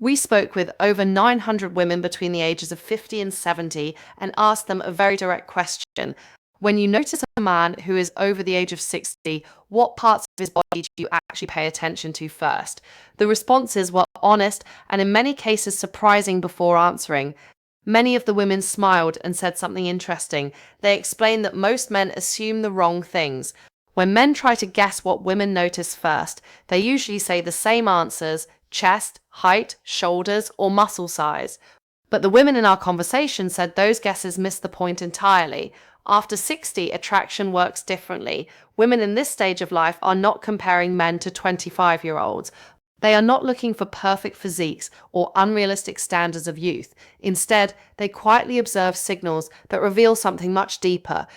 We spoke with over 900 women between the ages of 50 and 70 and asked them a very direct question. When you notice a man who is over the age of 60, what parts of his body do you actually pay attention to first? The responses were honest and in many cases surprising before answering. Many of the women smiled and said something interesting. They explained that most men assume the wrong things. When men try to guess what women notice first, they usually say the same answers: chest, height, shoulders, or muscle size. But the women in our conversation said those guesses missed the point entirely. After 60, attraction works differently. Women in this stage of life are not comparing men to 25-year-olds. They are not looking for perfect physiques or unrealistic standards of youth. Instead, they quietly observe signals that reveal something much deeper.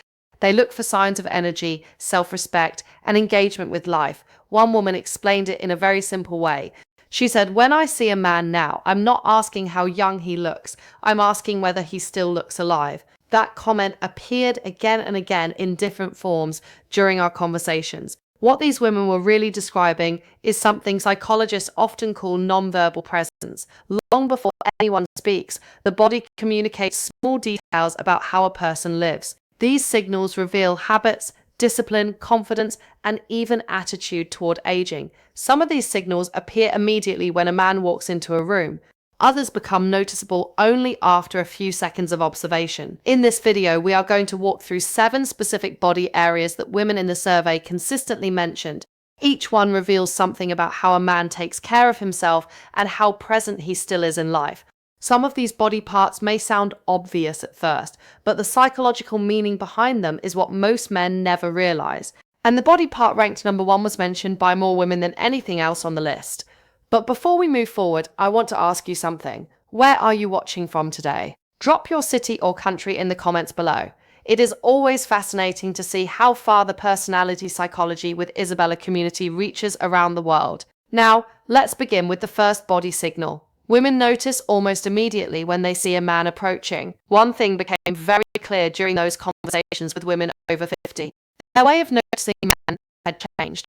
They look for signs of energy, self-respect, and engagement with life. One woman explained it in a very simple way. She said, "When I see a man now, I'm not asking how young he looks. I'm asking whether he still looks alive." That comment appeared again and again in different forms during our conversations. What these women were really describing is something psychologists often call nonverbal presence. Long before anyone speaks, the body communicates small details about how a person lives. These signals reveal habits, discipline, confidence, and even attitude toward aging. Some of these signals appear immediately when a man walks into a room. Others become noticeable only after a few seconds of observation. In this video, we are going to walk through 7 specific body areas that women in the survey consistently mentioned. Each one reveals something about how a man takes care of himself and how present he still is in life. Some of these body parts may sound obvious at first, but the psychological meaning behind them is what most men never realize. And the body part ranked number 1 was mentioned by more women than anything else on the list. But before we move forward, I want to ask you something. Where are you watching from today? Drop your city or country in the comments below. It is always fascinating to see how far the personality psychology with Isabella community reaches around the world. Now, let's begin with the first body signal. Women notice almost immediately when they see a man approaching. One thing became very clear during those conversations with women over 50. Their way of noticing men had changed.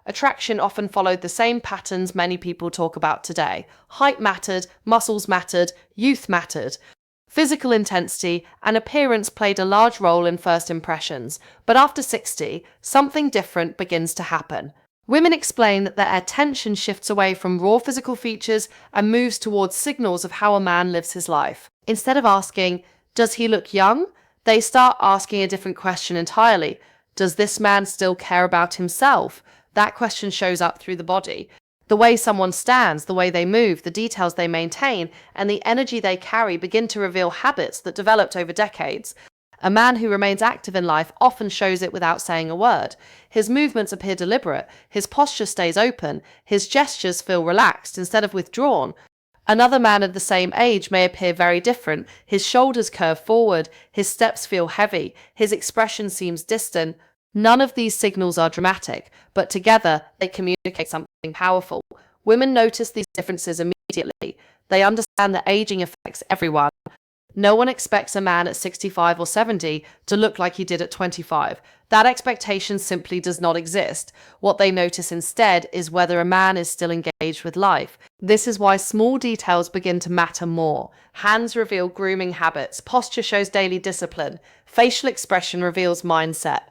Attraction often followed the same patterns many people talk about today. Height mattered, muscles mattered, youth mattered. Physical intensity and appearance played a large role in first impressions, but after 60, something different begins to happen. Women explain that their attention shifts away from raw physical features and moves towards signals of how a man lives his life. Instead of asking, "Does he look young?" they start asking a different question entirely. Does this man still care about himself? That question shows up through the body. The way someone stands, the way they move, the details they maintain, and the energy they carry begin to reveal habits that developed over decades. A man who remains active in life often shows it without saying a word. His movements appear deliberate, his posture stays open, his gestures feel relaxed instead of withdrawn. Another man of the same age may appear very different. His shoulders curve forward, his steps feel heavy, his expression seems distant. None of these signals are dramatic, but together they communicate something powerful. Women notice these differences immediately. They understand that aging affects everyone. No one expects a man at 65 or 70 to look like he did at 25. That expectation simply does not exist. What they notice instead is whether a man is still engaged with life. This is why small details begin to matter more. Hands reveal grooming habits, posture shows daily discipline, facial expression reveals mindset.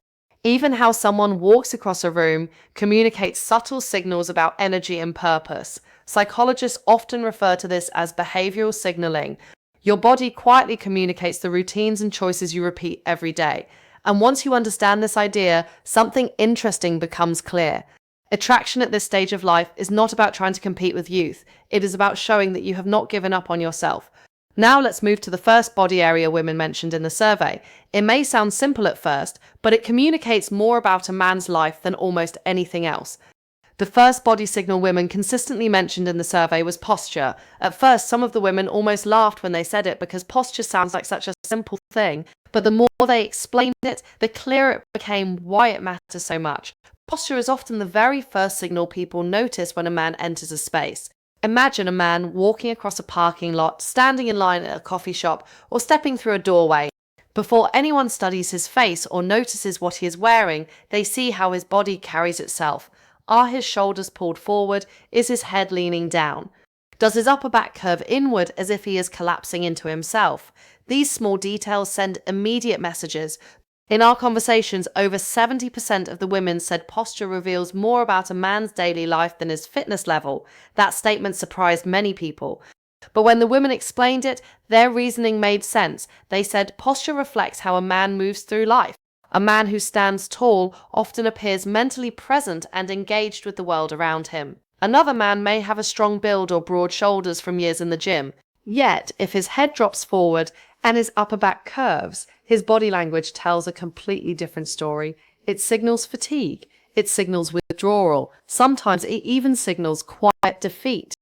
Even how someone walks across a room communicates subtle signals about energy and purpose. Psychologists often refer to this as behavioral signaling. Your body quietly communicates the routines and choices you repeat every day. And once you understand this idea, something interesting becomes clear. Attraction at this stage of life is not about trying to compete with youth. It is about showing that you have not given up on yourself. Now let's move to the first body area women mentioned in the survey. It may sound simple at first, but it communicates more about a man's life than almost anything else. The first body signal women consistently mentioned in the survey was posture. At first, some of the women almost laughed when they said it because posture sounds like such a simple thing, but the more they explained it, the clearer it became why it matters so much. Posture is often the very first signal people notice when a man enters a space. Imagine a man walking across a parking lot, standing in line at a coffee shop, or stepping through a doorway. Before anyone studies his face or notices what he is wearing, they see how his body carries itself. Are his shoulders pulled forward? Is his head leaning down? Does his upper back curve inward as if he is collapsing into himself? These small details send immediate messages. In our conversations, over 70% of the women said posture reveals more about a man's daily life than his fitness level. That statement surprised many people. But when the women explained it, their reasoning made sense. They said posture reflects how a man moves through life. A man who stands tall often appears mentally present and engaged with the world around him. Another man may have a strong build or broad shoulders from years in the gym. Yet, if his head drops forward and his upper back curves, his body language tells a completely different story. It signals fatigue. It signals withdrawal. Sometimes it even signals quiet defeat.